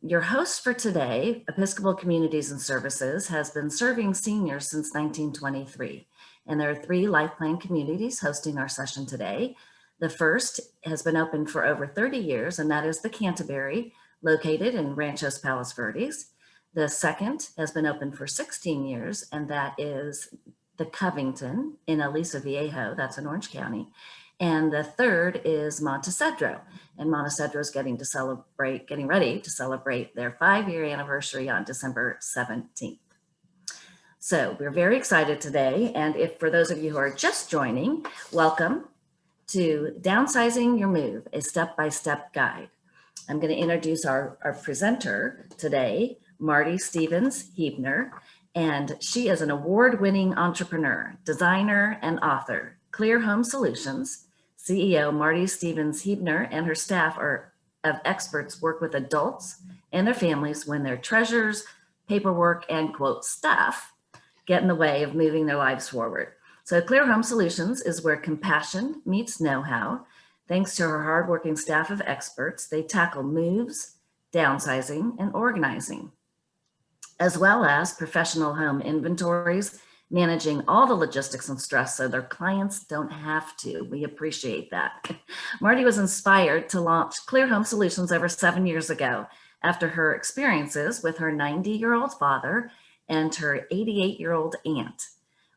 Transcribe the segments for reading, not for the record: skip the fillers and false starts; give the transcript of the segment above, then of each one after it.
Your host for today, Episcopal Communities and Services, has been serving seniors since 1923, and there are 3 Life Plan communities hosting our session today. The first has been open for over 30 years, and that is the Canterbury, located in Ranchos Palos Verdes. The second has been open for 16 years, and that is the Covington in Aliso Viejo, that's in Orange County. And the third is Montecedro, and Montecedro is getting ready to celebrate their 5-year anniversary on December 17th. So we're very excited today, and if for those of you who are just joining, welcome to Downsizing Your Move, a step-by-step guide. I'm going to introduce our presenter today, Marty Stevens-Heebner, and she is an award-winning entrepreneur, designer, and author. Clear Home Solutions CEO Marty Stevens-Heebner and her staff of experts work with adults and their families when their treasures, paperwork, and quote stuff get in the way of moving their lives forward. So Clear Home Solutions is where compassion meets know-how. Thanks to her hardworking staff of experts, they tackle moves, downsizing, and organizing, as well as professional home inventories, managing all the logistics and stress so their clients don't have to. We appreciate that. Marty was inspired to launch Clear Home Solutions over 7 years ago after her experiences with her 90-year-old father and her 88-year-old aunt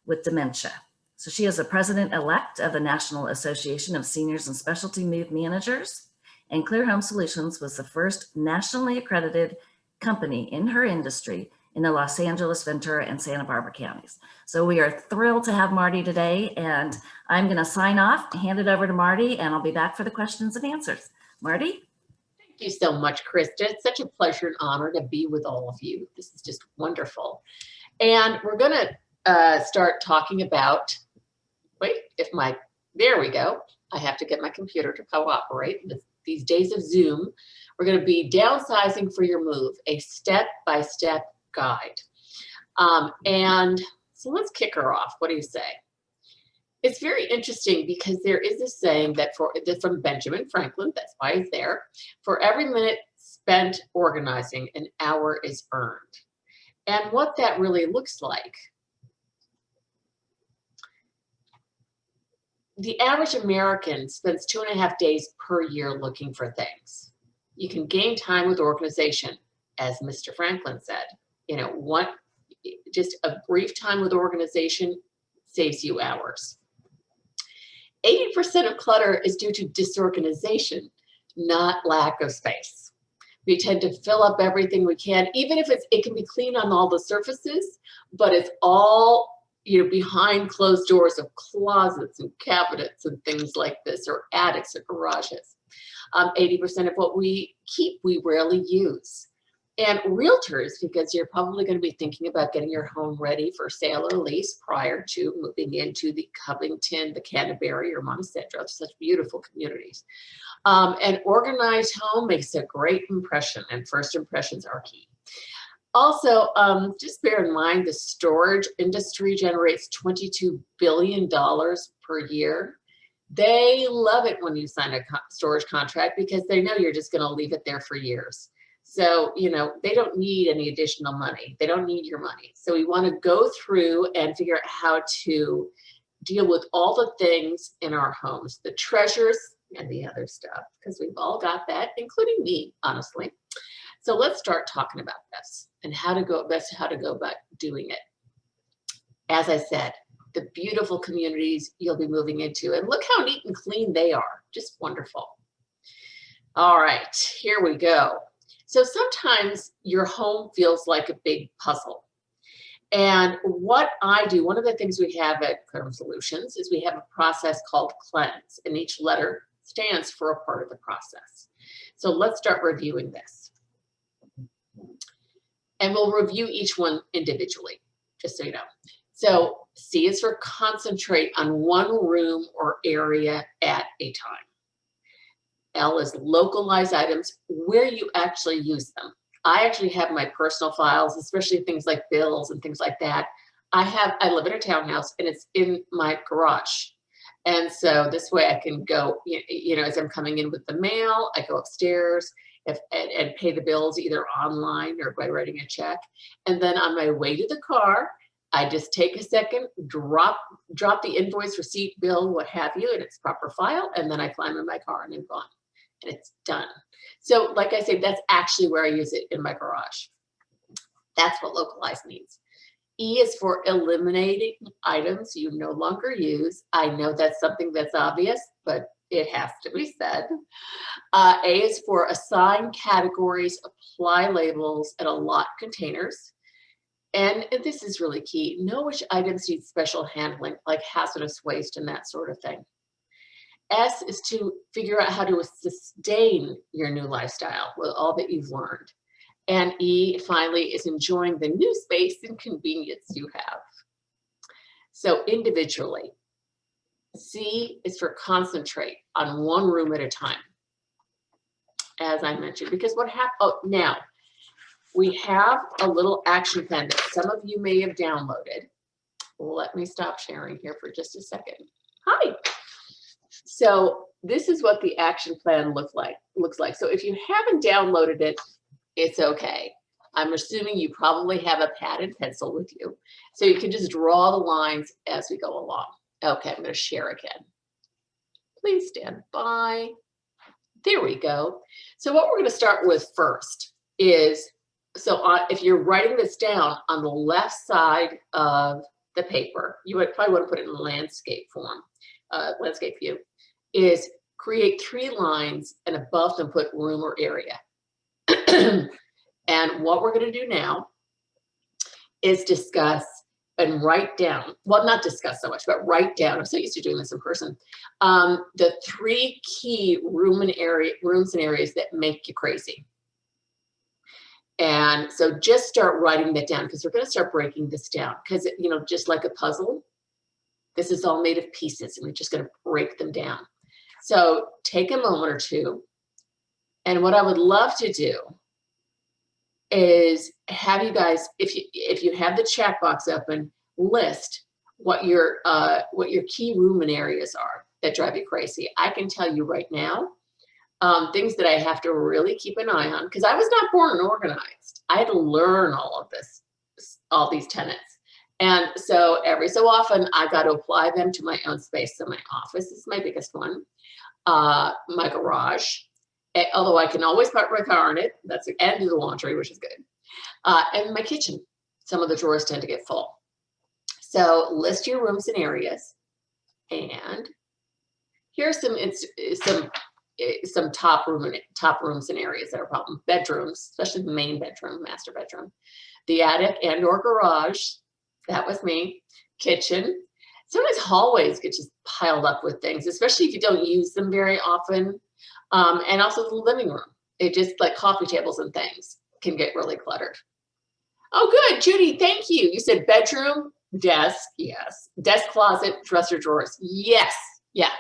with dementia. So she is the president-elect of the National Association of Seniors and Specialty Move Managers, and Clear Home Solutions was the first nationally accredited company in her industry in the Los Angeles, Ventura, and Santa Barbara counties. So we are thrilled to have Marty today, and I'm going to sign off, hand it over to Marty, and I'll be back for the questions and answers. Marty? Thank you so much, Krista. It's such a pleasure and honor to be with all of you. This is just wonderful. And we're going to start talking about, there we go. I have to get my computer to cooperate. These days of Zoom, we're going to be downsizing for your move, a step-by-step guide. And so let's kick her off. What do you say? It's very interesting because there is a saying that from Benjamin Franklin, that's why it's there, for every minute spent organizing, an hour is earned. And what that really looks like, the average American spends 2.5 days per year looking for things. You can gain time with organization, as Mr. Franklin said. Just a brief time with organization saves you hours. 80% of clutter is due to disorganization, not lack of space. We tend to fill up everything we can, even if it can be clean on all the surfaces, but it's all behind closed doors of closets and cabinets and things like this, or attics or garages. 80% of what we keep, we rarely use. And realtors, because you're probably going to be thinking about getting your home ready for sale or lease prior to moving into the Covington, the Canterbury, or Montecedro, such beautiful communities. An organized home makes a great impression, and first impressions are key. Also, just bear in mind the storage industry generates $22 billion per year. They love it when you sign a storage contract because they know you're just going to leave it there for years. So, they don't need any additional money. They don't need your money. So we want to go through and figure out how to deal with all the things in our homes, the treasures and the other stuff, because we've all got that, including me, honestly. So let's start talking about this and how to go about doing it. As I said, the beautiful communities you'll be moving into, and look how neat and clean they are. Just wonderful. All right, here we go. So sometimes your home feels like a big puzzle. And what I do, one of the things we have at Clear Home Solutions is we have a process called cleanse, and each letter stands for a part of the process. So let's start reviewing this. And we'll review each one individually, just so you know. So C is for concentrate on one room or area at a time. L is localize items where you actually use them. I actually have my personal files, especially things like bills and things like that. I live in a townhouse and it's in my garage. And so this way I can go, as I'm coming in with the mail, I go upstairs and pay the bills either online or by writing a check. And then on my way to the car, I just take a second, drop the invoice, receipt, bill, what have you, in its proper file, and then I climb in my car and I'm gone, and it's done. So like I say, that's actually where I use it in my garage. That's what localized means. E is for eliminating items you no longer use. I know that's something that's obvious, but it has to be said. A is for assign categories, apply labels, and allot containers. And this is really key. Know which items need special handling, like hazardous waste and that sort of thing. S is to figure out how to sustain your new lifestyle with all that you've learned. And E, finally, is enjoying the new space and convenience you have. So individually, C is for concentrate on one room at a time, as I mentioned, because what happened, oh, now, we have a little action plan that some of you may have downloaded. Let me stop sharing here for just a second. Hi. So this is what the action plan looks like. So if you haven't downloaded it, it's okay. I'm assuming you probably have a pad and pencil with you, so you can just draw the lines as we go along. Okay, I'm going to share again. Please stand by. There we go. So what we're going to start with first is, if you're writing this down on the left side of the paper, you would probably want to put it in landscape form, landscape view, is create 3 lines and above them put room or area. And what we're going to do now is discuss and write down, well, not discuss so much, but write down, I'm so used to doing this in person, the 3 key rooms and areas that make you crazy. And so just start writing that down, because we're going to start breaking this down, because, you know, just like a puzzle, this is all made of pieces and we're just going to break them down. So take a moment or two. And what I would love to do is have you guys, if you have the chat box open, list what your key room and areas are that drive you crazy. I can tell you right now, things that I have to really keep an eye on, because I was not born organized. I had to learn all of this, all these tenets. And so every so often I got to apply them to my own space. So my office is my biggest one, my garage, although I can always park my car in it, and do the laundry, which is good. And my kitchen, some of the drawers tend to get full. So list your rooms and areas. And here's some top rooms and areas that are problem. Bedrooms, especially the main bedroom, master bedroom. The attic and or garage, that was me. Kitchen. Sometimes hallways get just piled up with things, especially if you don't use them very often. And also the living room. It just, like coffee tables and things, can get really cluttered. Oh, good, Judy, thank you. You said bedroom, desk, yes. Desk, closet, dresser, drawers, yes. Yeah,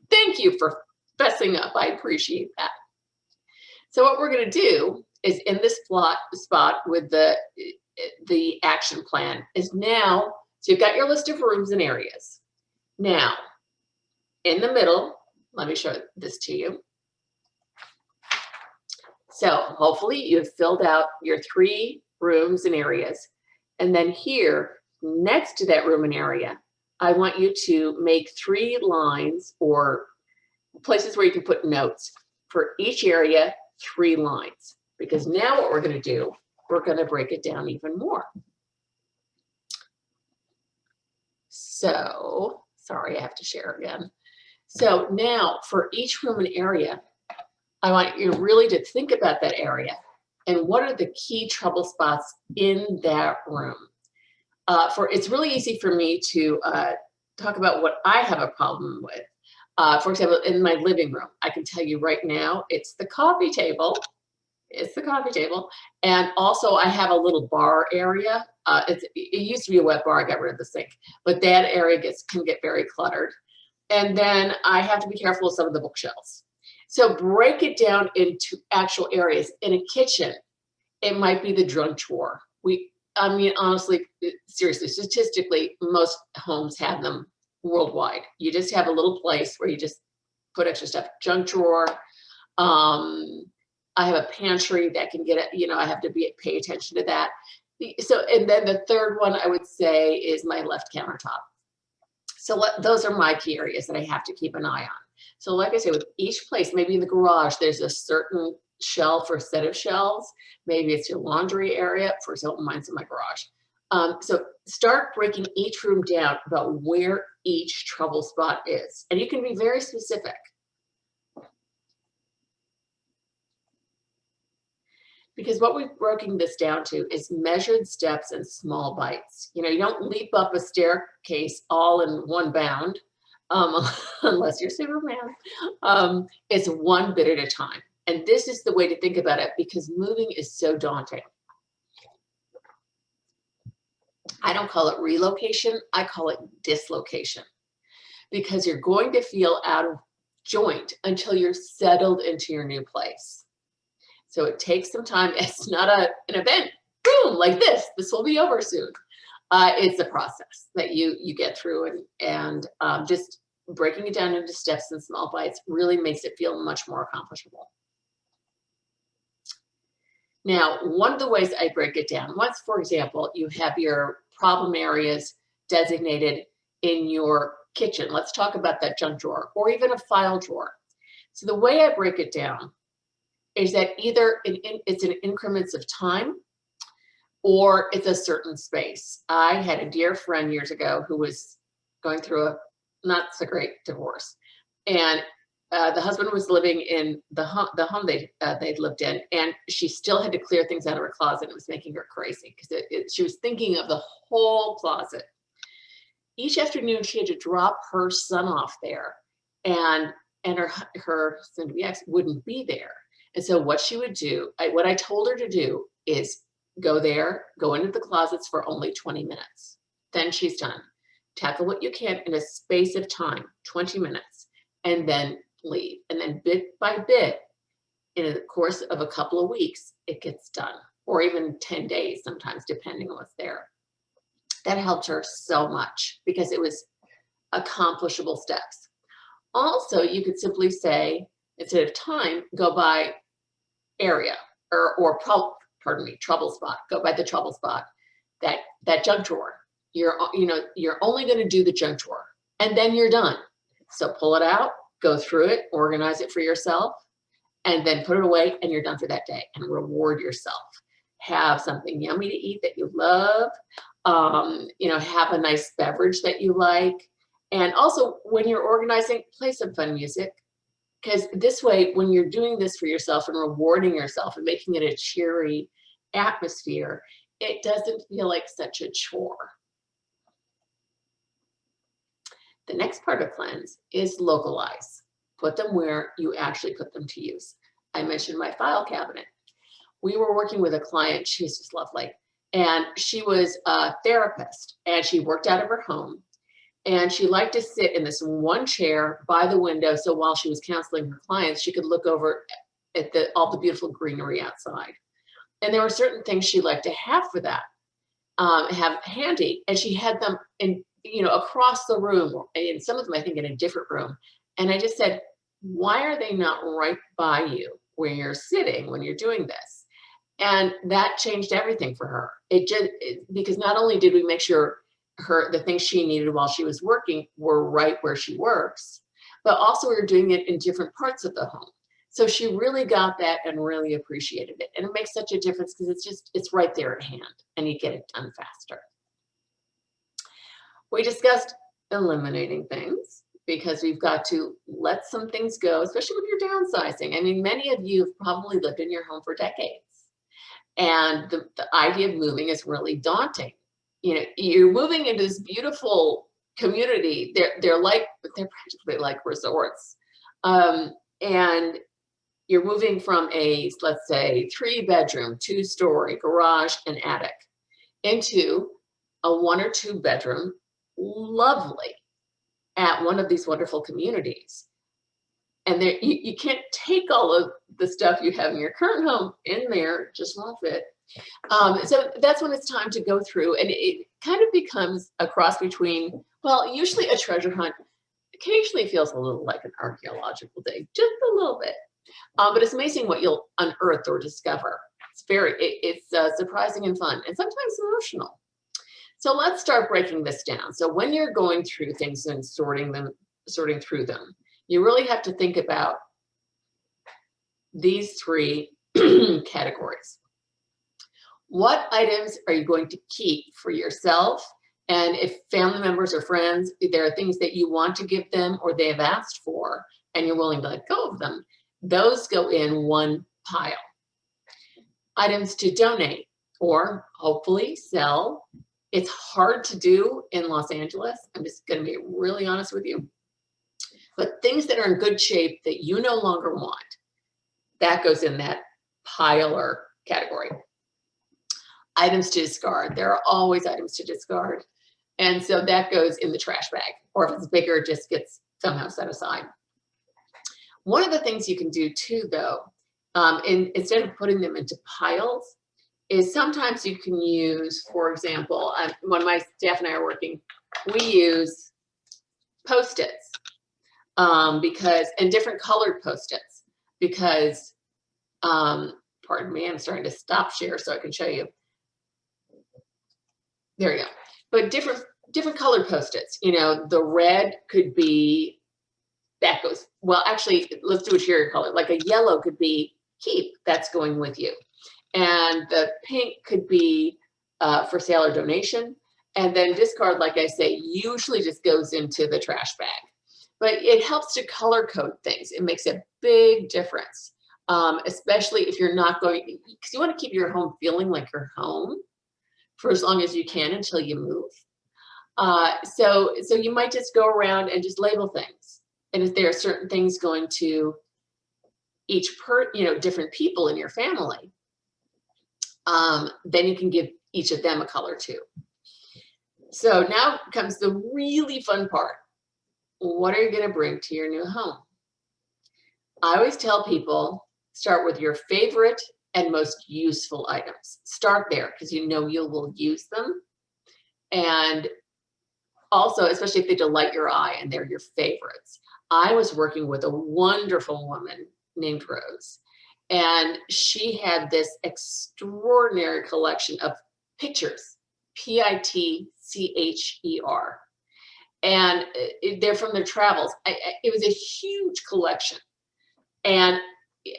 thank you for fessing up. I appreciate that. So what we're going to do is, in this spot with the action plan, is now, so you've got your list of rooms and areas. Now, in the middle, let me show this to you. So hopefully you've filled out your 3 rooms and areas. And then here, next to that room and area, I want you to make 3 lines or places where you can put notes. For each area, 3 lines. Because now what we're going to do, we're going to break it down even more. So, sorry, I have to share again. So now for each room and area, I want you really to think about that area and what are the key trouble spots in that room. It's really easy for me to talk about what I have a problem with. For example, in my living room, I can tell you right now, it's the coffee table. It's the coffee table. And also I have a little bar area. It used to be a wet bar, I got rid of the sink, but that area can get very cluttered. And then I have to be careful with some of the bookshelves. So break it down into actual areas. In a kitchen, it might be the junk drawer. I mean, honestly, seriously, statistically, most homes have them worldwide. You just have a little place where you just put extra stuff. Junk drawer, I have a pantry that can get it, you know, I have to pay attention to that. So, and then the third one I would say is my left countertop. So those are my key areas that I have to keep an eye on. So like I say, with each place, maybe in the garage, there's a certain shelf or set of shelves. Maybe it's your laundry area. For example, mine's in my garage. So start breaking each room down about where each trouble spot is. And you can be very specific. Because what we've broken this down to is measured steps and small bites. You know, you don't leap up a staircase all in one bound, unless you're Superman. It's one bit at a time. And this is the way to think about it, because moving is so daunting. I don't call it relocation, I call it dislocation. Because you're going to feel out of joint until you're settled into your new place. So it takes some time. It's not an event, boom, like this. This will be over soon. It's a process that you get through, and just breaking it down into steps and small bites really makes it feel much more accomplishable. Now, one of the ways I break it down, once, for example, you have your problem areas designated in your kitchen. Let's talk about that junk drawer or even a file drawer. So the way I break it down is that either it's in increments of time or it's a certain space. I had a dear friend years ago who was going through a not so great divorce. And the husband was living in the home they'd lived in, and she still had to clear things out of her closet. It was making her crazy because she was thinking of the whole closet. Each afternoon she had to drop her son off there, and her soon-to-be ex wouldn't be there. And so what she would do, what I told her to do is go there, go into the closets for only 20 minutes. Then she's done. Tackle what you can in a space of time, 20 minutes, and then leave. And then bit by bit, in the course of a couple of weeks, it gets done, or even 10 days sometimes, depending on what's there. That helped her so much because it was accomplishable steps. Also, you could simply say, instead of time, go by area or trouble spot. Go by the trouble spot. That junk drawer. You're only going to do the junk drawer, and then you're done. So pull it out, go through it, organize it for yourself, and then put it away, and you're done for that day. And reward yourself. Have something yummy to eat that you love. Have a nice beverage that you like. And also, when you're organizing, play some fun music. Because this way, when you're doing this for yourself and rewarding yourself and making it a cheery atmosphere, it doesn't feel like such a chore. The next part of cleanse is localize. Put them where you actually put them to use. I mentioned my file cabinet. We were working with a client, she's just lovely, and she was a therapist, and she worked out of her home. And she liked to sit in this one chair by the window. So while she was counseling her clients, she could look over at all the beautiful greenery outside. And there were certain things she liked to have for that, have handy. And she had them across the room, and some of them, I think, in a different room. And I just said, why are they not right by you where you're sitting when you're doing this? And that changed everything for her. Because not only did we make sure the things she needed while she was working were right where she works, but also we were doing it in different parts of the home. So she really got that and really appreciated it. And it makes such a difference because it's right there at hand and you get it done faster. We discussed eliminating things because we've got to let some things go, especially when you're downsizing. I mean, many of you have probably lived in your home for decades. And the idea of moving is really daunting. You're moving into this beautiful community. They're practically like resorts. And you're moving from let's say 3-bedroom, 2-story garage and attic into a 1 or 2 bedroom, lovely, at one of these wonderful communities. And you can't take all of the stuff you have in your current home in there, just won't fit. So that's when it's time to go through, and it kind of becomes a cross between, well, usually a treasure hunt, occasionally feels a little like an archaeological dig, just a little bit. But it's amazing what you'll unearth or discover. It's surprising and fun, and sometimes emotional. So let's start breaking this down. So when you're going through things and sorting through them, you really have to think about these three categories. What items are you going to keep for yourself? And if family members or friends, there are things that you want to give them or they have asked for, and you're willing to let go of them, those go in one pile. Items to donate or hopefully sell. It's hard to do in Los Angeles. I'm just going to be really honest with you. But things that are in good shape that you no longer want, that goes in that pile or category. Items to discard. There are always items to discard. And so that goes in the trash bag. Or if it's bigger, it just gets somehow set aside. One of the things you can do too, though, instead of putting them into piles, is sometimes you can use, for example, when my staff and I are working, we use Post-its and different colored Post-its because, pardon me, I'm starting to stop share so I can show you. There you go. But different colored Post-its, the red could be, that goes, well, actually, let's do a cherry color. Like a yellow could be keep, that's going with you. And the pink could be for sale or donation. And then discard, like I say, usually just goes into the trash bag. But it helps to color code things. It makes a big difference, especially if you're not going, because you want to keep your home feeling like your home for as long as you can until you move. So you might just go around and just label things. And if there are certain things going to different people in your family, then you can give each of them a color too. So now comes the really fun part. What are you going to bring to your new home? I always tell people, start with your favorite and most useful items. Start there because you will use them. And also, especially if they delight your eye and they're your favorites. I was working with a wonderful woman named Rose, and she had this extraordinary collection of pictures, Pitcher. And they're from their travels. It was a huge collection. And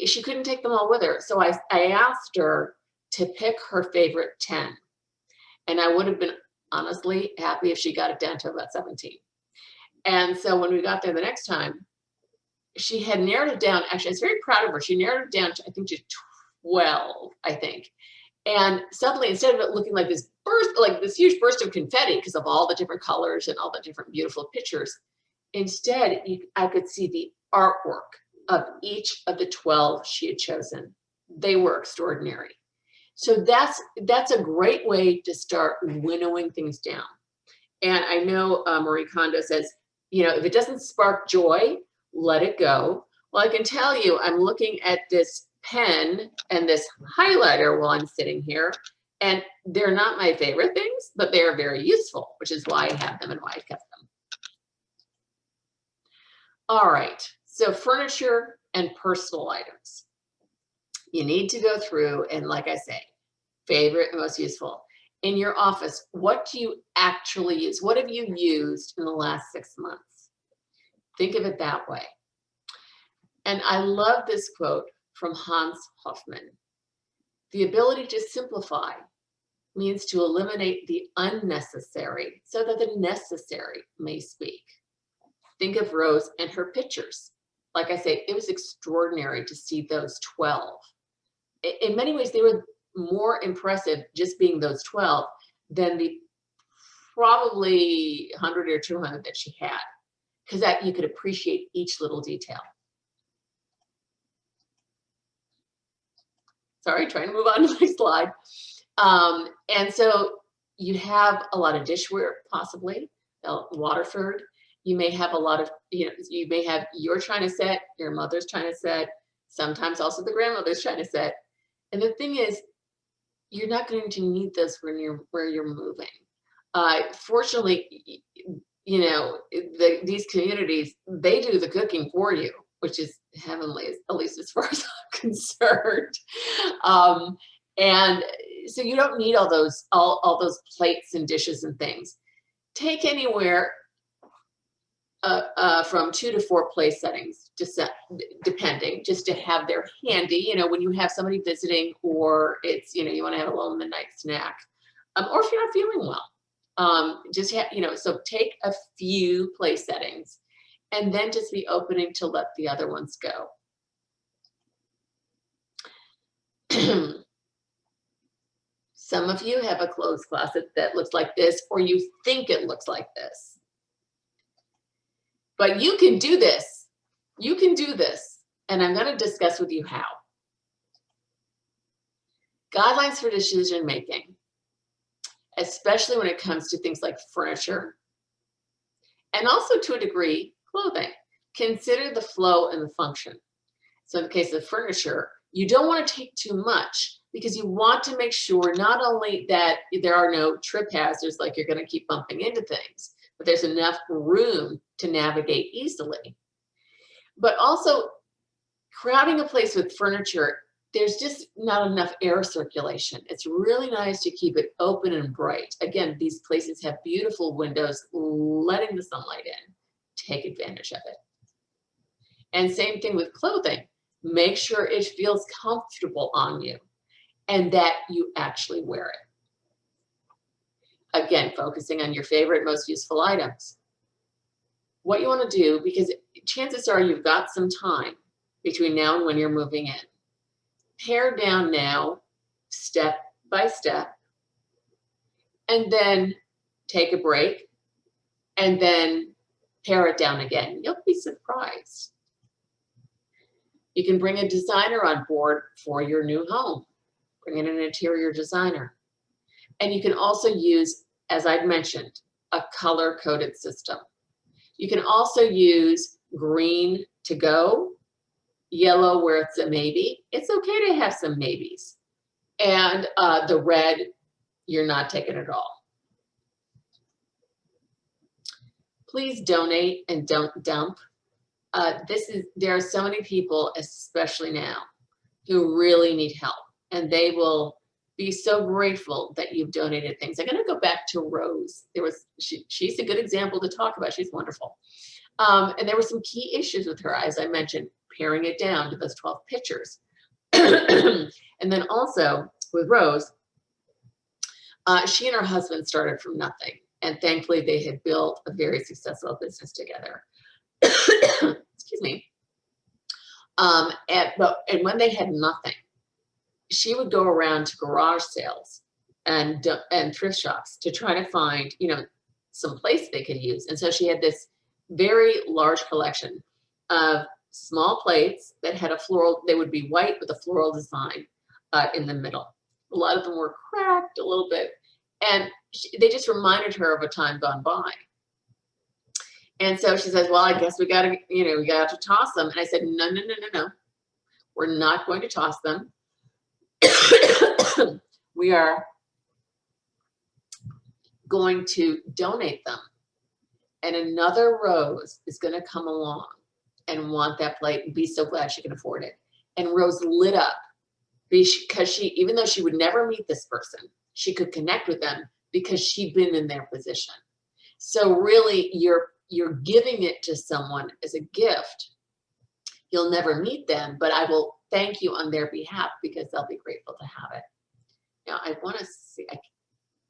she couldn't take them all with her. So I asked her to pick her favorite 10. And I would have been honestly happy if she got it down to about 17. And so when we got there the next time, she had narrowed it down. Actually, I was very proud of her. She narrowed it down to, I think, to 12, I think. And suddenly, instead of it looking like this burst, like this huge burst of confetti because of all the different colors and all the different beautiful pictures, instead, I could see the artwork of each of the 12 she had chosen. They were extraordinary. So that's a great way to start winnowing things down. And I know Marie Kondo says, if it doesn't spark joy, let it go. Well, I can tell you, I'm looking at this pen and this highlighter while I'm sitting here, and they're not my favorite things, but they are very useful, which is why I have them and why I kept them. All right, so furniture and personal items. You need to go through and, like I say, favorite and most useful. In your office, what do you actually use? What have you used in the last 6 months? Think of it that way. And I love this quote from Hans Hofmann. The ability to simplify means to eliminate the unnecessary so that the necessary may speak. Think of Rose and her pictures. Like I say, it was extraordinary to see those 12. In many ways, they were more impressive just being those 12 than the probably 100 or 200 that she had, because that you could appreciate each little detail. Sorry, trying to move on to my slide. And so you have a lot of dishware, possibly, Waterford. You may have a lot of, you may have your china set, your mother's china set, sometimes also the grandmother's china set. And the thing is, you're not going to need this when where you're moving. Fortunately, these communities, they do the cooking for you. which is heavenly, at least as far as I'm concerned. And so you don't need all those plates and dishes and things. Take anywhere from 2 to 4 place settings, just depending, just to have there handy, when you have somebody visiting, or it's, you want to have a little midnight snack, or if you're not feeling well, just have, so take a few place settings and then just be opening to let the other ones go. Some of you have a clothes closet that looks like this, or you think it looks like this. But you can do this. You can do this. And I'm going to discuss with you how. Guidelines for decision making, especially when it comes to things like furniture, and also to a degree, clothing. Consider the flow and the function. So in the case of furniture, you don't want to take too much, because you want to make sure not only that there are no trip hazards, like you're going to keep bumping into things, but there's enough room to navigate easily. But also, crowding a place with furniture, there's just not enough air circulation. It's really nice to keep it open and bright. Again, these places have beautiful windows, letting the sunlight in. Take advantage of it. And same thing with clothing. Make sure it feels comfortable on you and that you actually wear it. Again, focusing on your favorite, most useful items. What you want to do, because chances are you've got some time between now and when you're moving in. Pare down now, step by step, and then take a break, and then pare it down again. You'll be surprised. You can bring a designer on board for your new home. Bring in an interior designer. And you can also use, as I've mentioned, a color-coded system. You can also use green to go, yellow where it's a maybe. It's okay to have some maybes. And the red, you're not taking at all. Please donate and don't dump. There are so many people, especially now, who really need help, and they will be so grateful that you've donated things. I'm going to go back to Rose. She's a good example to talk about. She's wonderful. And there were some key issues with her, as I mentioned, paring it down to those 12 pictures. And then also with Rose, she and her husband started from nothing. And thankfully, they had built a very successful business together. Excuse me. And when they had nothing, she would go around to garage sales and thrift shops to try to find, some place they could use. And so she had this very large collection of small plates that had a floral. They would be white with a floral design in the middle. A lot of them were cracked a little bit, and they just reminded her of a time gone by. And so she says, well, I guess we got to toss them. And I said, no. We're not going to toss them. We are going to donate them. And another Rose is going to come along and want that plate and be so glad she can afford it. And Rose lit up because even though she would never meet this person, she could connect with them because she'd been in their position. So really, you're giving it to someone as a gift. You'll never meet them, but I will thank you on their behalf because they'll be grateful to have it. Now I want to see.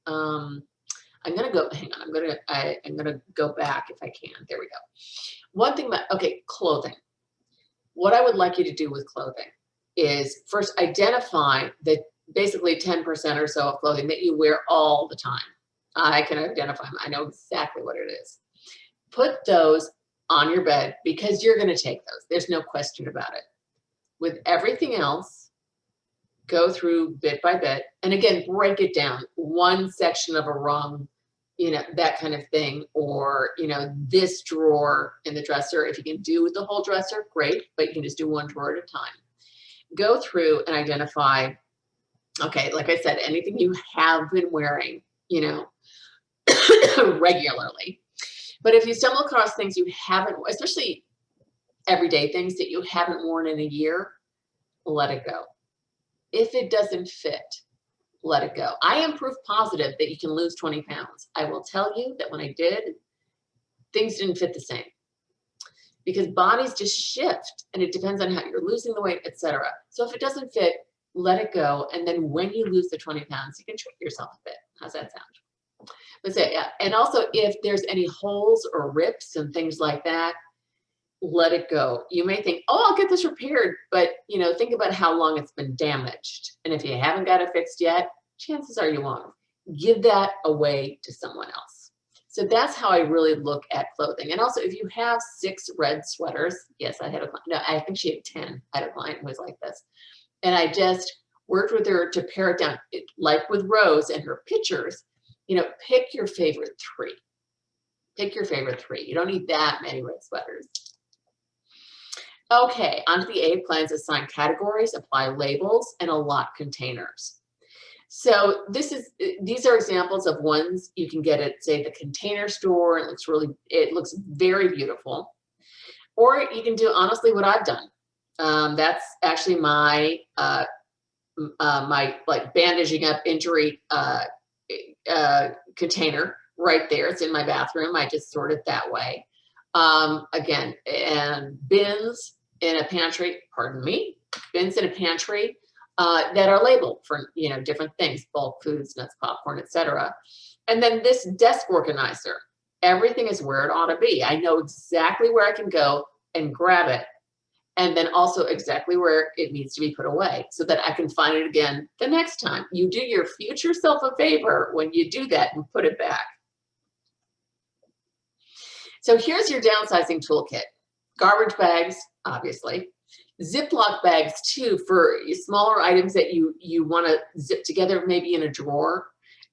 I'm gonna go. Hang on. I'm gonna go back if I can. There we go. One thing about clothing. What I would like you to do with clothing is first identify the basically 10% or so of clothing that you wear all the time. I can identify them. I know exactly what it is. Put those on your bed because you're going to take those. There's no question about it. With everything else, go through bit by bit. And again, break it down. One section of a rung, that kind of thing. Or, this drawer in the dresser. If you can do the whole dresser, great. But you can just do one drawer at a time. Go through and identify, like I said, anything you have been wearing, regularly. But if you stumble across things you haven't, especially everyday things that you haven't worn in a year, let it go. If it doesn't fit, let it go. I am proof positive that you can lose 20 pounds. I will tell you that when I did, things didn't fit the same because bodies just shift and it depends on how you're losing the weight, etc. So if it doesn't fit, let it go. And then when you lose the 20 pounds, you can treat yourself a bit. How's that sound? But so, yeah. And also if there's any holes or rips and things like that, let it go. You may think, oh, I'll get this repaired, but think about how long it's been damaged. And if you haven't got it fixed yet, chances are you won't. Give that away to someone else. So that's how I really look at clothing. And also if you have 6 red sweaters, yes, I had a client, no, I think she had 10. I had a client who was like this. And I just worked with her to pare it down. Like with Rose and her pictures, pick your favorite 3. Pick your favorite 3. You don't need that many red sweaters. Okay, onto the A plans, assign categories, apply labels, and allot containers. So these are examples of ones you can get at, say, the Container Store. It looks very beautiful. Or you can do honestly what I've done. That's actually my like bandaging up injury container right there. It's in my bathroom. I just sort it that way. Again, and bins in a pantry, bins in a pantry that are labeled for, different things, bulk foods, nuts, popcorn, etc. And then this desk organizer, everything is where it ought to be. I know exactly where I can go and grab it. And then also exactly where it needs to be put away so that I can find it again the next time. You do your future self a favor when you do that and put it back. So here's your downsizing toolkit. Garbage bags, obviously. Ziploc bags too for smaller items that you want to zip together, maybe in a drawer,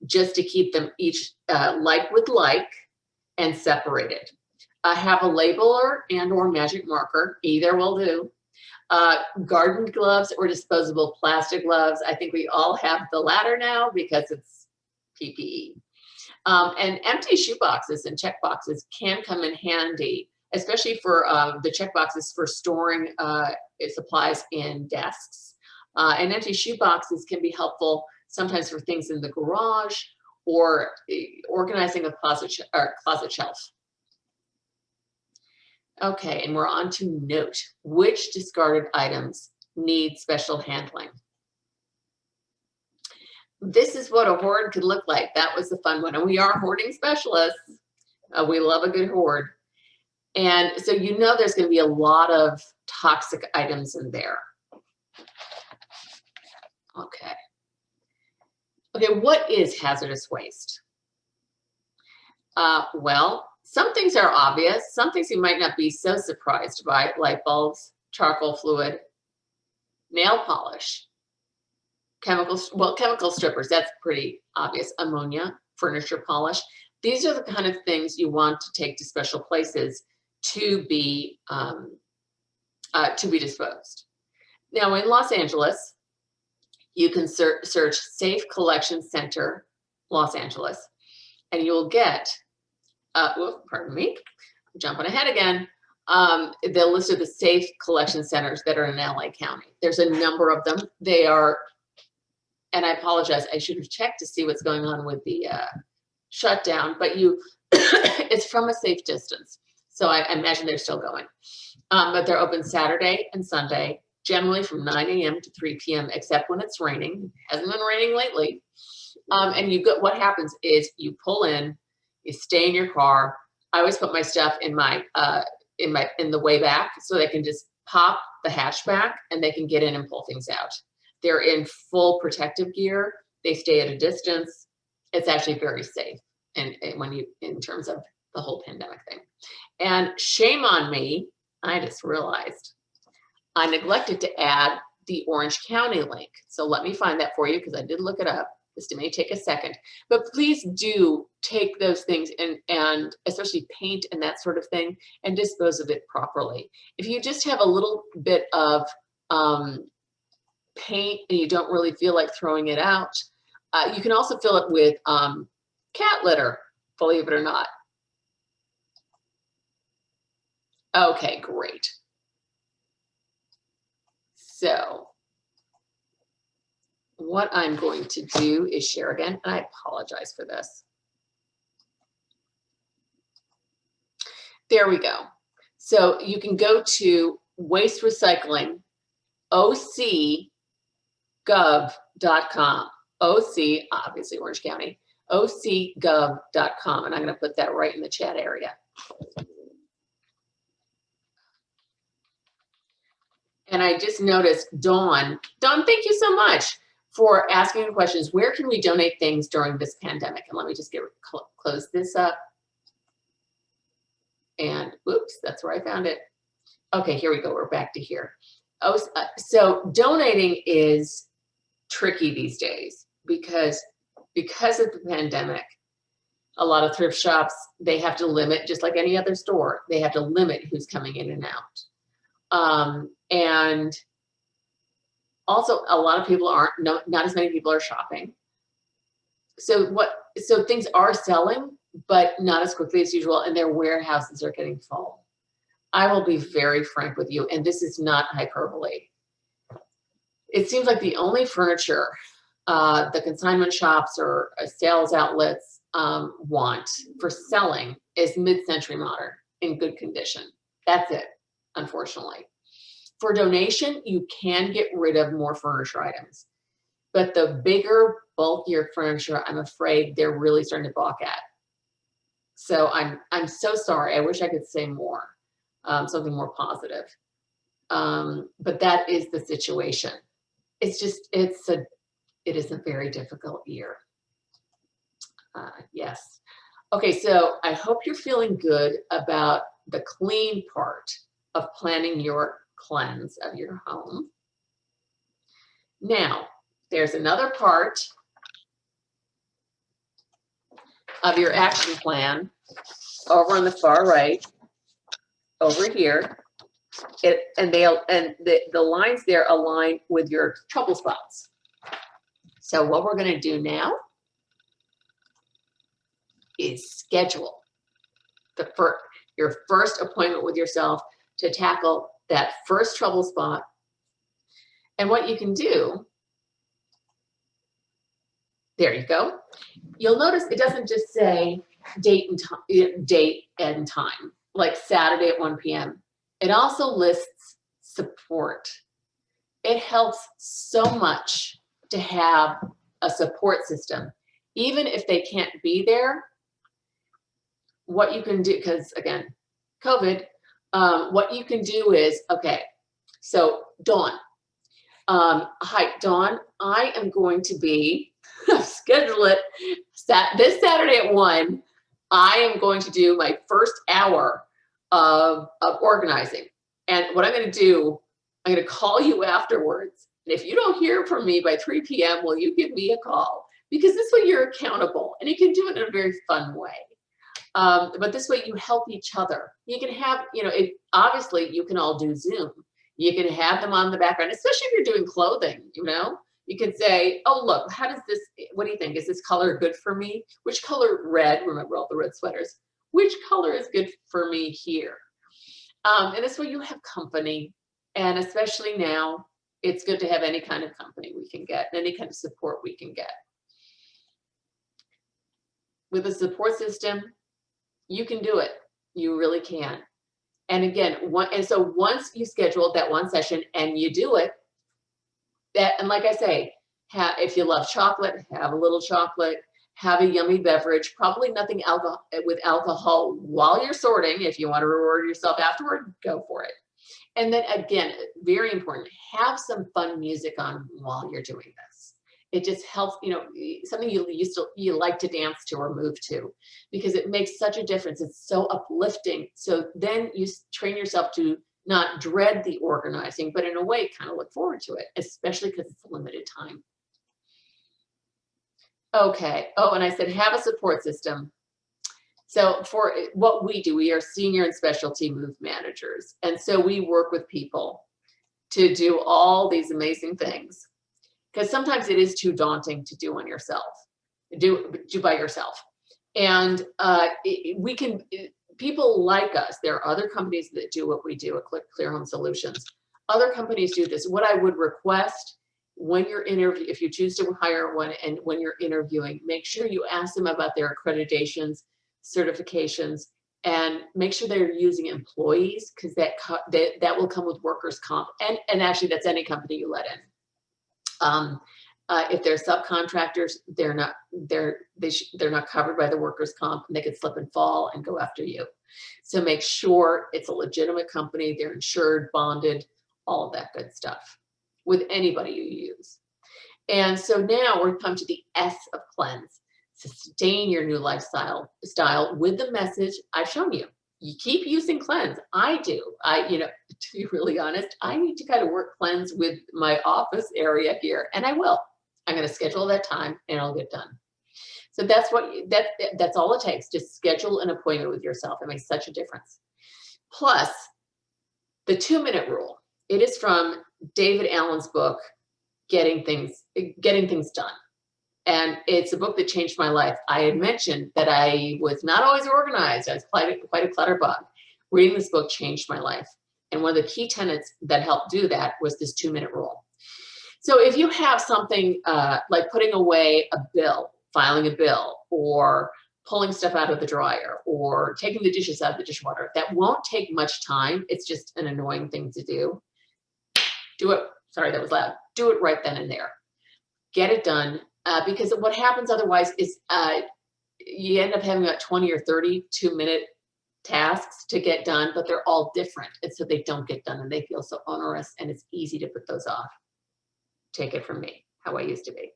just to keep them each like with like and separated. Have a labeler and or magic marker, either will do. Garden gloves or disposable plastic gloves. I think we all have the latter now because it's PPE. And empty shoe boxes and check boxes can come in handy, especially for the check boxes for storing supplies in desks. And empty shoe boxes can be helpful sometimes for things in the garage or organizing a closet shelf. Okay, and we're on to note which discarded items need special handling. This is what a hoard could look like. That was the fun one. And we are hoarding specialists. We love a good hoard. And so there's going to be a lot of toxic items in there. Okay, what is hazardous waste? Well, some things are obvious. Some things you might not be so surprised by, light bulbs, charcoal fluid, nail polish, chemical strippers, that's pretty obvious, ammonia, furniture polish. These are the kind of things you want to take to special places to be disposed. Now in Los Angeles, you can search Safe Collection Center, Los Angeles, and you'll get, pardon me, I'm jumping ahead again, the list of the safe collection centers that are in LA County. There's a number of them. They are, and I apologize, I should have checked to see what's going on with the shutdown, but it's from a safe distance. So I imagine they're still going. But they're open Saturday and Sunday, generally from 9 a.m. to 3 p.m., except when it's raining. It hasn't been raining lately. And what happens is you pull in, you stay in your car. I always put my stuff in the way back so they can just pop the hatchback and they can get in and pull things out. They're in full protective gear. They stay at a distance. It's actually very safe. And in terms of the whole pandemic thing. And shame on me, I just realized I neglected to add the Orange County link. So let me find that for you because I did look it up. This may take a second, but please do take those things and especially paint and that sort of thing and dispose of it properly. If you just have a little bit of paint and you don't really feel like throwing it out, you can also fill it with cat litter, believe it or not. Okay, great. So what I'm going to do is share again, and I apologize for this. There we go. So you can go to waste recycling, ocgov.com, OC, obviously Orange County, ocgov.com, and I'm going to put that right in the chat area. And I just noticed Dawn, thank you so much for asking questions. Where can we donate things during this pandemic? And let me just close this up. And oops, that's where I found it. Okay, here we go. We're back to here. Oh, so donating is tricky these days because of the pandemic. A lot of thrift shops, they have to limit, just like any other store, they have to limit who's coming in and out. And also a lot of people not as many people are shopping. So things are selling, but not as quickly as usual, and their warehouses are getting full. I will be very frank with you, and this is not hyperbole. It seems like the only furniture the consignment shops or sales outlets want for selling is mid-century modern in good condition. That's it, unfortunately. For donation, you can get rid of more furniture items, but the bigger, bulkier furniture, I'm afraid they're really starting to balk at. So I'm so sorry. I wish I could say more, something more positive. But that is the situation. It is a very difficult year. Yes. Okay, so I hope you're feeling good about the clean part of planning your cleanse of your home. Now, there's another part of your action plan over on the far right, over here. The lines there align with your trouble spots. So what we're going to do now is schedule your first appointment with yourself to tackle that first trouble spot. And what you can do, there you go. You'll notice it doesn't just say date and time, like Saturday at 1 p.m. It also lists support. It helps so much to have a support system. Even if they can't be there, what you can do, because again, COVID, what you can do is, okay, so Dawn, hi, Dawn, I am going to be, schedule it, this Saturday at 1, I am going to do my first hour of organizing. And what I'm going to do, I'm going to call you afterwards. And if you don't hear from me by 3 p.m., will you give me a call? Because this way you're accountable and you can do it in a very fun way. But this way you help each other. You can have, obviously you can all do Zoom. You can have them on the background, especially if you're doing clothing, You can say, oh, look, what do you think? Is this color good for me? Which color, red, remember all the red sweaters, which color is good for me here? And this way you have company. And especially now, it's good to have any kind of company we can get, any kind of support we can get. With a support system, you can do it. You really can. And again, so once you schedule that one session and you do it, and like I say, if you love chocolate, have a little chocolate, have a yummy beverage, probably nothing with alcohol while you're sorting. If you want to reward yourself afterward, go for it. And then again, very important, have some fun music on while you're doing this. It just helps, something you like to dance to or move to, because it makes such a difference. It's so uplifting. So then you train yourself to not dread the organizing, but in a way, kind of look forward to it, especially because it's a limited time. Okay. Oh, and I said, have a support system. So for what we do, we are senior and specialty move managers. And so we work with people to do all these amazing things, because sometimes it is too daunting to do on yourself, do by yourself. And people like us, there are other companies that do what we do at Clear Home Solutions. Other companies do this. What I would request when you're interviewing, if you choose to hire one, and when you're interviewing, make sure you ask them about their accreditations, certifications, and make sure they're using employees, because that will come with workers' comp. And actually, that's any company you let in. If they're subcontractors, they're not covered by the workers' comp, and they could slip and fall and go after you. So make sure it's a legitimate company, they're insured, bonded, all of that good stuff with anybody you use. And so now we're come to the S of cleanse. Sustain your new lifestyle with the message I've shown you. You keep using cleanse. I do. To be really honest, I need to kind of work cleanse with my office area here, and I will. I'm going to schedule that time and it'll get done. So that's all it takes. Just schedule an appointment with yourself. It makes such a difference. Plus, the 2-minute rule. It is from David Allen's book, Getting Things Done. And it's a book that changed my life. I had mentioned that I was not always organized. I was quite a clutterbug. Reading this book changed my life. And one of the key tenets that helped do that was this 2-minute rule. So if you have something like putting away a bill, filing a bill, or pulling stuff out of the dryer, or taking the dishes out of the dishwater, that won't take much time. It's just an annoying thing to do. Do it. Sorry, that was loud. Do it right then and there. Get it done. Because what happens otherwise is you end up having about 20 or 30 2-minute tasks to get done, but they're all different. And so they don't get done, and they feel so onerous, and it's easy to put those off. Take it from me, how I used to be.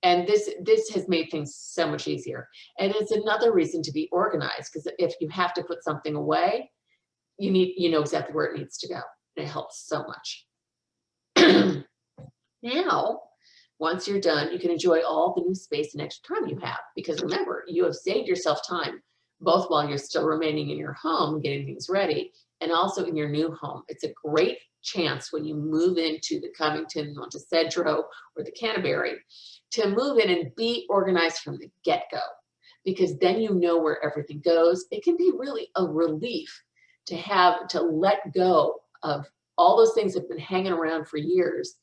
And this has made things so much easier. And it's another reason to be organized, because if you have to put something away, you know exactly where it needs to go. And it helps so much. Now, once you're done, you can enjoy all the new space and extra time you have, because remember, you have saved yourself time, both while you're still remaining in your home, getting things ready, and also in your new home. It's a great chance when you move into the Covington, Montecedro, or the Canterbury, to move in and be organized from the get-go, because then you know where everything goes. It can be really a relief to let go of all those things that have been hanging around for years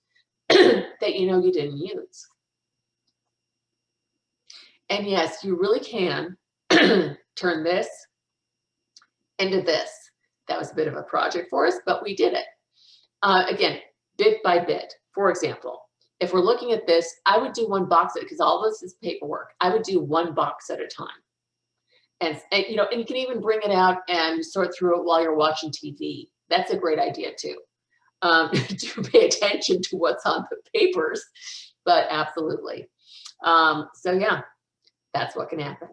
that you didn't use. And yes, you really can turn this into this. That was a bit of a project for us, but we did it. Again, bit by bit. For example, if we're looking at this, I would do one box at, because all this is paperwork. I would do one box at a time. And you can even bring it out and sort through it while you're watching TV. That's a great idea too. To pay attention to what's on the papers, but absolutely. So yeah, that's what can happen.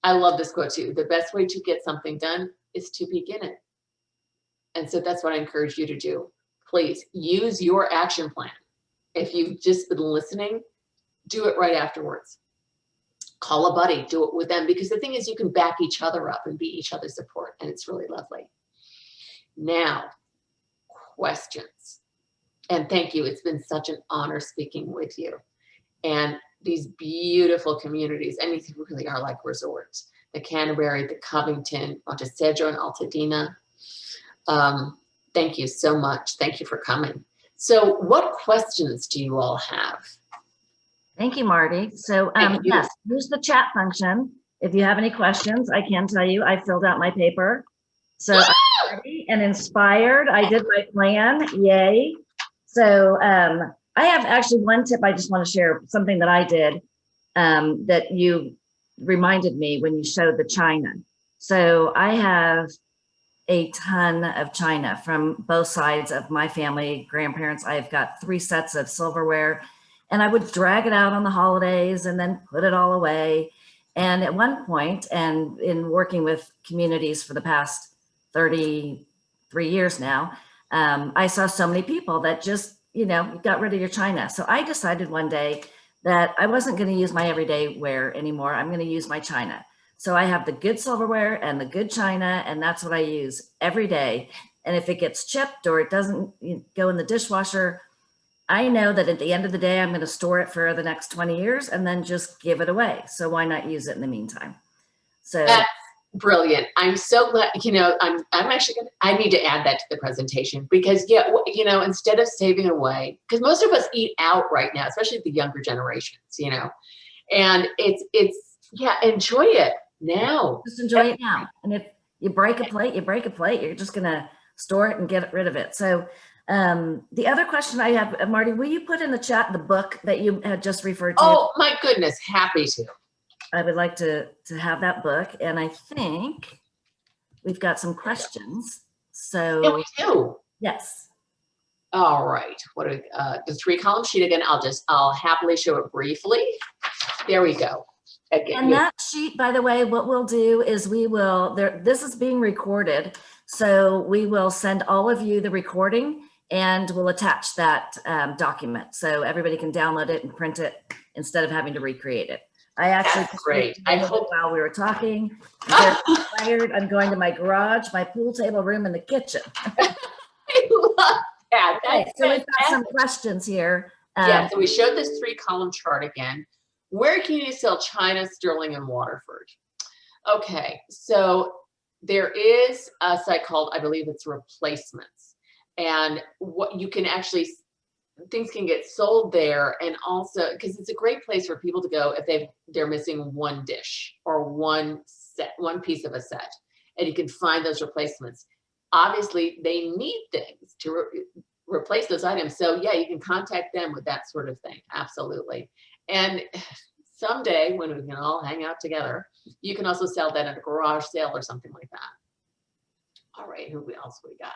I love this quote too. The best way to get something done is to begin it. And so that's what I encourage you to do. Please use your action plan. If you've just been listening, do it right afterwards. Call a buddy, do it with them, because the thing is, you can back each other up and be each other's support, and it's really lovely. Now, questions. And thank you. It's been such an honor speaking with you. And these beautiful communities, and these really are like resorts. The Canterbury, the Covington, Montecedro, and Altadena. Thank you so much. Thank you for coming. So what questions do you all have? Thank you, Marty. So yes, use the chat function. If you have any questions, I can tell you I filled out my paper. So I'm ready and inspired. I did my plan. Yay. So I have actually one tip I just want to share, something that I did that you reminded me when you showed the china. So I have a ton of china from both sides of my family, grandparents. I've got 3 sets of silverware, and I would drag it out on the holidays and then put it all away. And at one point, and in working with communities for the past 33 years now, I saw so many people that just, got rid of your china. So I decided one day that I wasn't going to use my everyday ware anymore. I'm going to use my china. So I have the good silverware and the good china, and that's what I use every day. And if it gets chipped or it doesn't go in the dishwasher, I know that at the end of the day, I'm going to store it for the next 20 years and then just give it away. So why not use it in the meantime? So Brilliant. I'm so glad, I'm actually I need to add that to the presentation because yeah, instead of saving away, because most of us eat out right now, especially the younger generations, and yeah, enjoy it now. Just enjoy it now. And if you break a plate, you break a plate. You're just going to store it and get rid of it. So the other question I have, Marty, will you put in the chat the book that you had just referred to? Oh my goodness, happy to. I would like to have that book. And I think we've got some questions. So Yeah, we do. Yes. All right. What are the 3-column sheet again? I'll happily show it briefly. There we go. Again, and that sheet, by the way, what we'll do is this is being recorded. So we will send all of you the recording and we'll attach that document so everybody can download it and print it instead of having to recreate it. I actually That's great. I hope while we were talking, I'm tired. I'm going to my garage, my pool table room, and the kitchen. I love that. Okay, so we've got some questions here. Yeah, so we showed this 3-column chart again. Where can you sell China, Sterling, and Waterford? Okay, so there is a site called, I believe it's Replacements. And what you can actually, things can get sold there, and also because it's a great place for people to go if they're missing one dish or one piece of a set, and you can find those replacements. Obviously, they need things to replace those items, so yeah, you can contact them with that sort of thing. Absolutely. And someday when we can all hang out together, you can also sell that at a garage sale or something like that. All right, who else we got?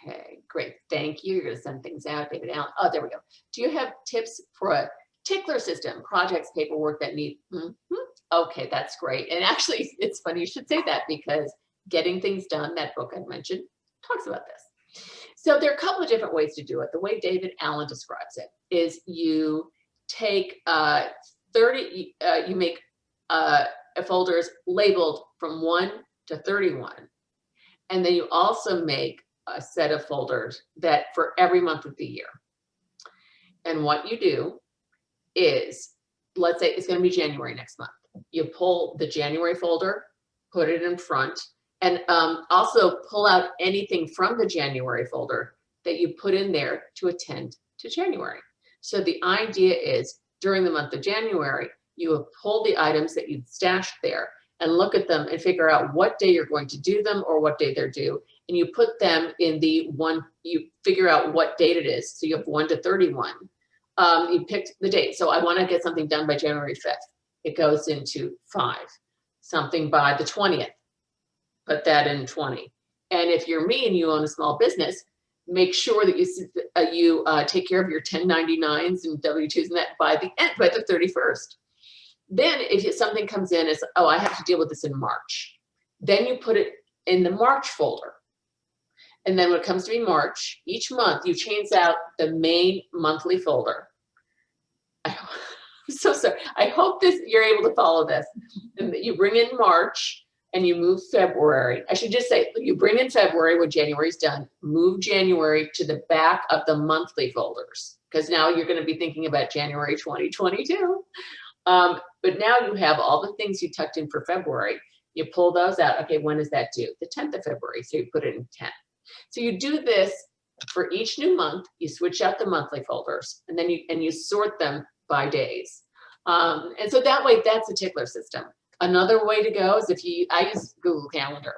Okay, great. Thank you. You're going to send things out, David Allen. Oh, there we go. Do you have tips for a tickler system, projects, paperwork that need? Okay, that's great. And actually, it's funny you should say that because Getting Things Done, that book I mentioned, talks about this. So there are a couple of different ways to do it. The way David Allen describes it is you take you make folders labeled from 1 to 31. And then you also make a set of folders that for every month of the year. And what you do is, let's say it's going to be January next month. You pull the January folder, put it in front, and also pull out anything from the January folder that you put in there to attend to January. So the idea is during the month of January, you have pulled the items that you've stashed there and look at them and figure out what day you're going to do them or what day they're due. And you put them in you figure out what date it is. So you have 1 to 31. You picked the date. So I want to get something done by January 5th. It goes into 5. Something by the 20th. Put that in 20. And if you're me and you own a small business, make sure that you take care of your 1099s and W-2s and that by the 31st. Then if something comes in as, oh, I have to deal with this in March, then you put it in the March folder. And then when it comes to be March, each month you change out the main monthly folder. I'm so sorry. I hope you're able to follow this. And you bring in March and you move February. I should just say, you bring in February when January's done, move January to the back of the monthly folders, because now you're going to be thinking about January 2022. But now you have all the things you tucked in for February. You pull those out. Okay, when is that due? The 10th of February. So you put it in 10. So you do this for each new month. You switch out the monthly folders, and then you sort them by days. And so that way, that's a tickler system. Another way to go is I use Google Calendar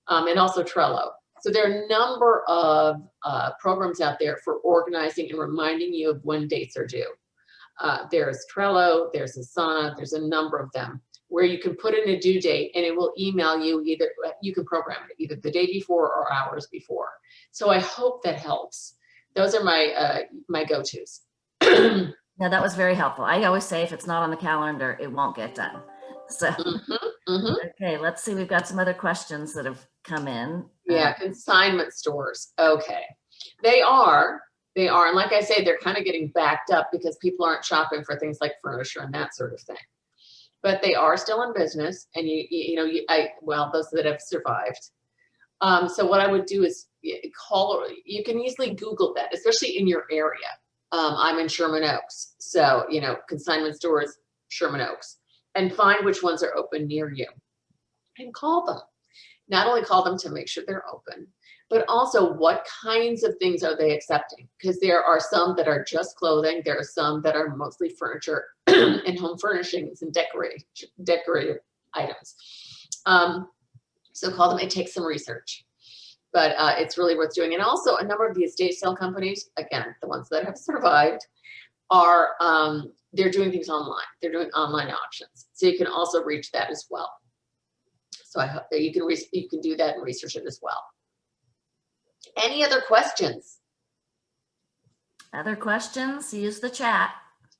and also Trello. So there are a number of programs out there for organizing and reminding you of when dates are due. There's Trello, there's Asana, there's a number of them where you can put in a due date and it will email you you can program it either the day before or hours before. So I hope that helps. Those are my go-tos. No, that was very helpful. I always say if it's not on the calendar, it won't get done. So, Okay, let's see. We've got some other questions that have come in. Yeah, consignment stores. Okay. They are, and like I say, they're kind of getting backed up because people aren't shopping for things like furniture and that sort of thing. But they are still in business, and those that have survived. So what I would do is you can easily Google that, especially in your area. I'm in Sherman Oaks, so consignment stores, Sherman Oaks, and find which ones are open near you. and call them. Not only call them to make sure they're open, but also what kinds of things are they accepting? Because there are some that are just clothing. There are some that are mostly furniture and home furnishings and decorative items. So call them. It takes some research, but it's really worth doing. And also a number of the estate sale companies, again, the ones that have survived, are they're doing things online. They're doing online auctions. So you can also reach that as well. So I hope that you can do that and research it as well. Any other questions? Other questions? Use the chat.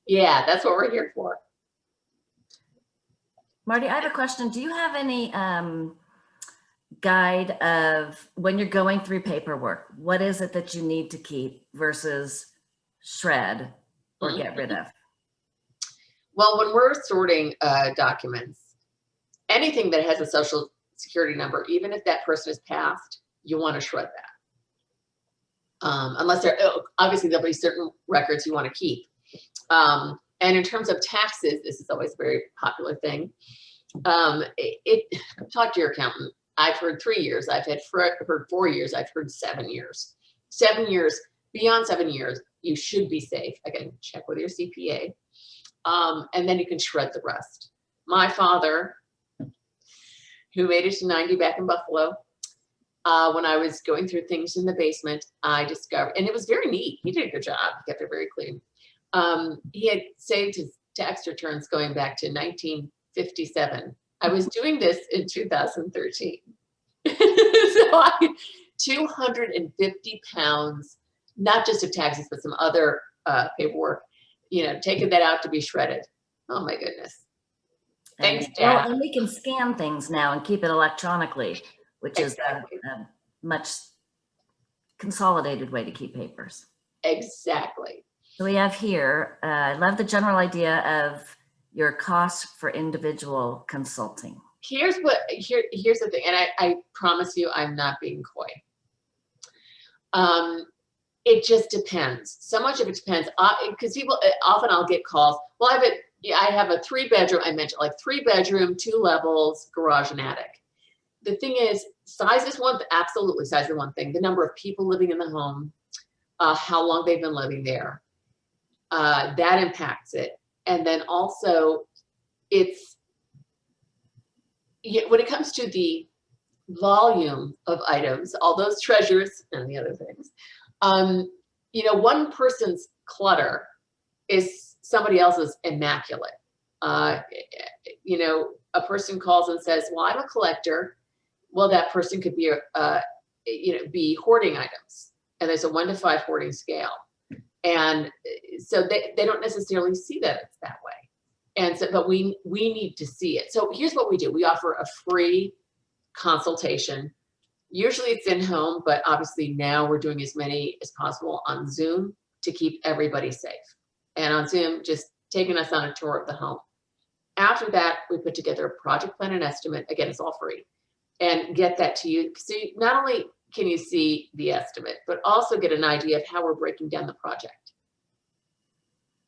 Yeah, that's what we're here for. Marty, I have a question. Do you have any guide of when you're going through paperwork, what is it that you need to keep versus shred or get rid of? Well, when we're sorting documents, anything that has a social security number, even if that person is passed, you want to shred that. Unless there, obviously there'll be certain records you want to keep. And in terms of taxes, this is always a very popular thing. Talk to your accountant. I've heard 3 years. I've heard 4 years. I've heard 7 years. 7 years, beyond 7 years, you should be safe. Again, check with your CPA. And then you can shred the rest. My father, who made it to 90 back in Buffalo, when I was going through things in the basement, I discovered, and it was very neat. He did a good job. He kept it very clean. He had saved his tax returns going back to 1957. I was doing this in 2013. So 250 pounds, not just of taxes, but some other paperwork, taking that out to be shredded. Oh my goodness. Thanks, Dad. Well, and we can scan things now and keep it electronically, which Exactly. is a much consolidated way to keep papers. Exactly. So we have here, I love the general idea of your costs for individual consulting. Here's the thing, and I promise you I'm not being coy. It just depends. So much of it depends, because people, often I'll get calls, well, I have a 3-bedroom, I mentioned, like 3-bedroom, 2 levels, garage and attic. The thing is, size is absolutely size is one thing. The number of people living in the home, how long they've been living there, that impacts it. And then also, when it comes to the volume of items, all those treasures and the other things, one person's clutter is somebody else's immaculate. A person calls and says, well, I'm a collector. Well, that person could be, be hoarding items. And there's a 1 to 5 hoarding scale. And so they don't necessarily see that it's that way. And so, but we need to see it. So here's what we do. We offer a free consultation. Usually it's in home, but obviously now we're doing as many as possible on Zoom to keep everybody safe. And on Zoom, just taking us on a tour of the home. After that, we put together a project plan and estimate. Again, it's all free. And get that to you. So not only can you see the estimate, but also get an idea of how we're breaking down the project.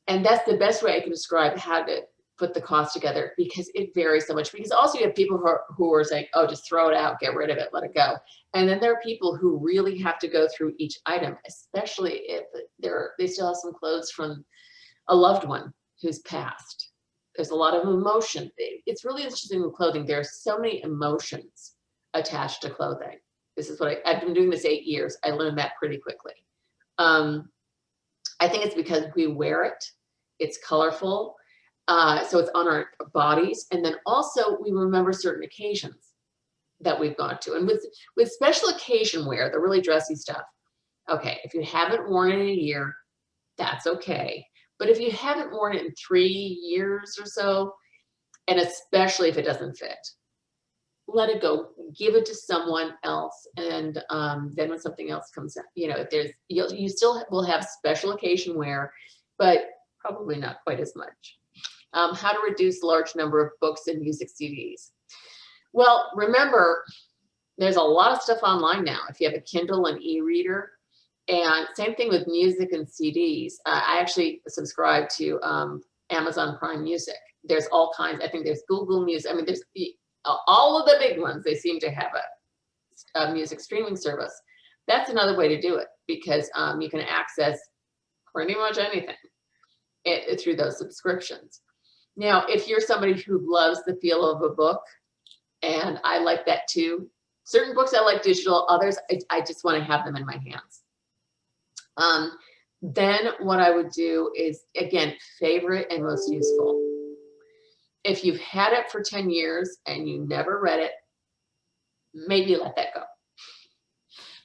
And that's the best way I can describe how to put the cost together, because it varies so much. Because also you have people who are saying, oh, just throw it out, get rid of it, let it go. And then there are people who really have to go through each item, especially if they still have some clothes from a loved one who's passed. There's a lot of emotion. It's really interesting with clothing. There are so many emotions attached to clothing. This is what I've been doing this 8 years. I learned that pretty quickly. I think it's because we wear it. It's colorful. So it's on our bodies. And then also we remember certain occasions that we've gone to. And with special occasion wear, the really dressy stuff, okay, if you haven't worn it in a year, that's okay. But if you haven't worn it in 3 years or so, and especially if it doesn't fit, let it go, give it to someone else. And then when something else comes out, if you still will have special occasion wear, but probably not quite as much. How to reduce large number of books and music CDs. Well, remember, there's a lot of stuff online now. If you have a Kindle and e-reader, and same thing with music and CDs. I actually subscribe to Amazon Prime Music. There's all kinds. I think there's Google Music. I mean, all of the big ones, they seem to have a music streaming service. That's another way to do it, because you can access pretty much anything through those subscriptions. Now, if you're somebody who loves the feel of a book, and I like that too, certain books I like digital, others I just want to have them in my hands. Then what I would do is, again, favorite and most useful. If you've had it for 10 years and you never read it, maybe let that go.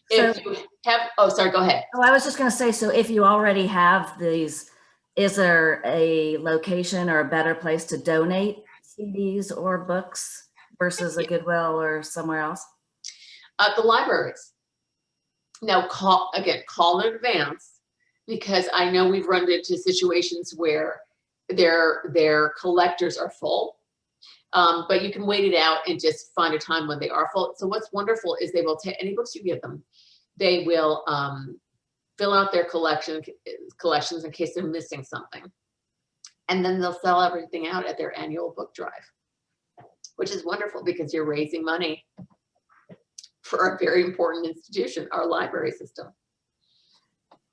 If you have, oh, sorry, go ahead. Oh, I was just going to say, so if you already have these, is there a location or a better place to donate CDs or books versus a Goodwill or somewhere else? The libraries. Now, call in advance, because I know we've run into situations where their collectors are full, but you can wait it out and just find a time when they are full. So what's wonderful is they will take any books you give them, they will fill out their collections in case they're missing something, and then they'll sell everything out at their annual book drive, which is wonderful because you're raising money for a very important institution, our library system.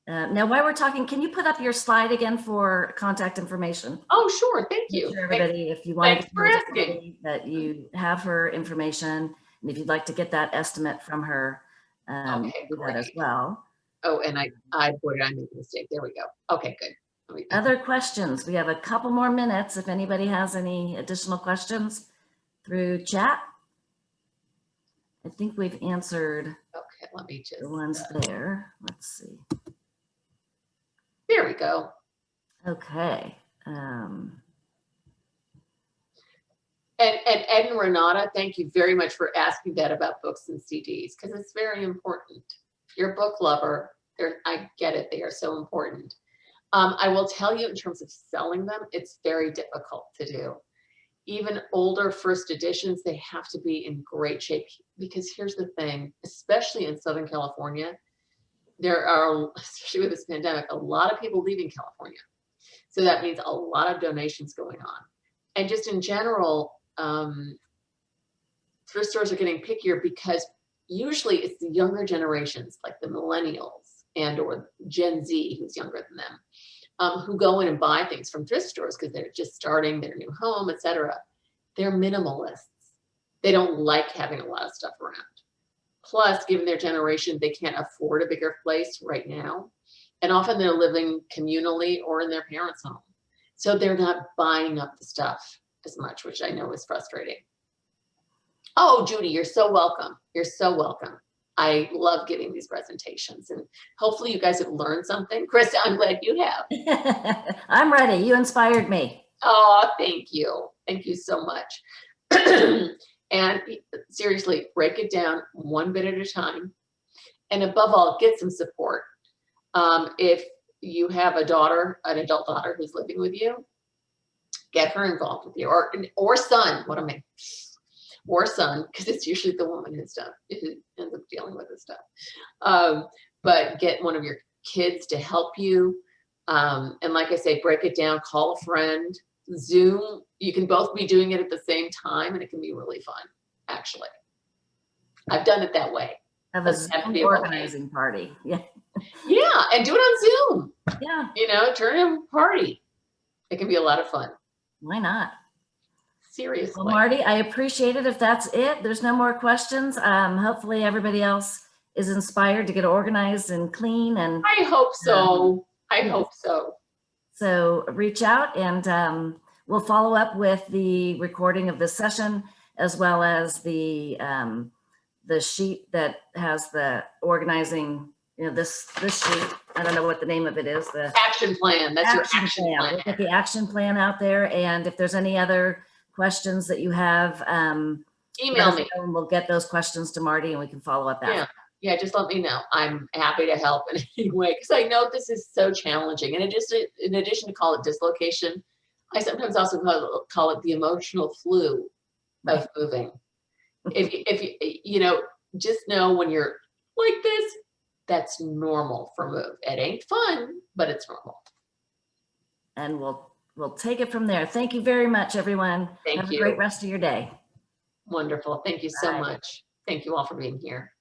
Now, while we're talking, can you put up your slide again for contact information? Oh, sure. Thank you. Sure, everybody, if you want Thanks for asking. that you have her information, and if you'd like to get that estimate from her, Okay, do that as great. well. Oh, and I made a mistake. There we go. Okay, good. Other questions? We have a couple more minutes. If anybody has any additional questions through chat. I think we've answered Okay, let me just the ones there. Let's see. There we go. Okay. And Ed and Renata, thank you very much for asking that about books and CDs, because it's very important. If you're a book lover, I get it, they are so important. I will tell you, in terms of selling them, it's very difficult to do. Even older first editions, they have to be in great shape, because here's the thing, especially in Southern California, there are, especially with this pandemic, a lot of people leaving California. So that means a lot of donations going on. And just in general, thrift stores are getting pickier, because usually it's the younger generations, like the millennials and or Gen Z, who's younger than them, who go in and buy things from thrift stores because they're just starting their new home, etc. They're minimalists. They don't like having a lot of stuff around. Plus, given their generation, they can't afford a bigger place right now. And often they're living communally or in their parents' home. So they're not buying up the stuff as much, which I know is frustrating. Oh, Judy, you're so welcome. You're so welcome. I love giving these presentations, and hopefully you guys have learned something. Chris, I'm glad you have. I'm ready. You inspired me. Oh, thank you. Thank you so much. And seriously, break it down one bit at a time. And above all, get some support. If you have a daughter, an adult daughter who's living with you, get her involved with you, or son, what am I? Or son, because it's usually the woman who ends up dealing with this stuff. But get one of your kids to help you. And like I say, break it down, call a friend, Zoom. You can both be doing it at the same time, and it can be really fun, actually. I've done it that way. Have a Zoom organizing party. Yeah. Yeah, and do it on Zoom. Yeah. You know, turn a party. It can be a lot of fun. Why not? Seriously. Well, Marty, I appreciate it. If that's it, there's no more questions. Hopefully everybody else is inspired to get organized and clean. And I hope so. I hope so. So reach out, and we'll follow up with the recording of this session, as well as the sheet that has the organizing, you know, this sheet. I don't know what the name of it is. The action plan. That's your action plan. We'll get the action plan out there. And if there's any other questions that you have, email me. And we'll get those questions to Marty, and we can follow up after. Yeah, just let me know. I'm happy to help in any way, because I know this is so challenging. And in addition to call it dislocation, I sometimes also call it the emotional flu of moving. If you know, just know when you're like this, that's normal for move. It ain't fun, but it's normal. And we'll take it from there. Thank you very much, everyone. Thank you. Have a great rest of your day. Wonderful. Thank you so Bye. much. Thank you all for being here.